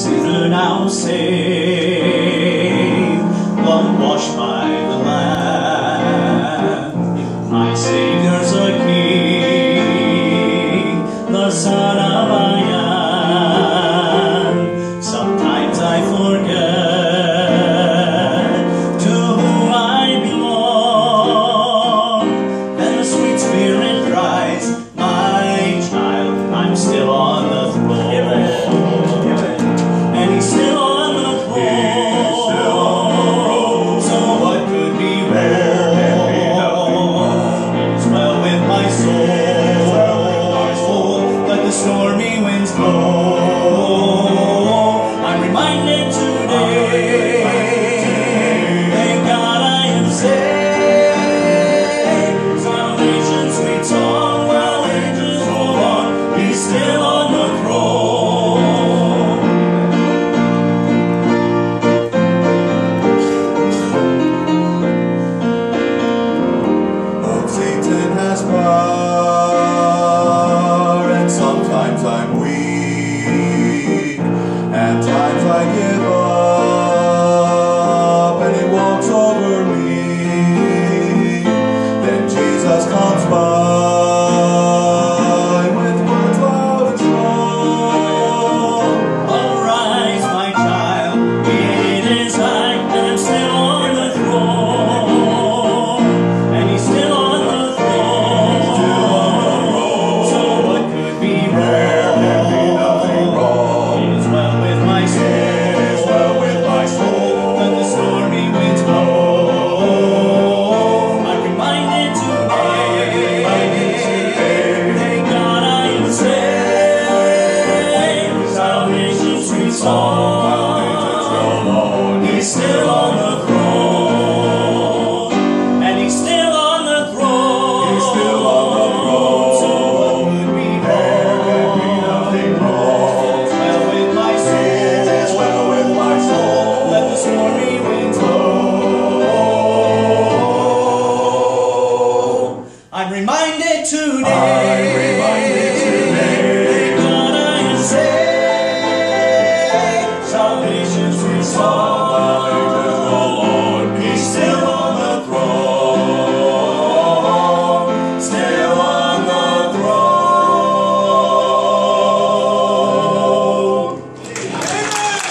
sinner now saved, blood washed by the Lamb. My Savior's a King, the Son of Iron. Sometimes I forget to whom I belong, and the sweet Spirit cries, my child, I'm still on the throne. And he's still on the throne. So what could be wrong? It's well with my soul. Let the stormy winds blow.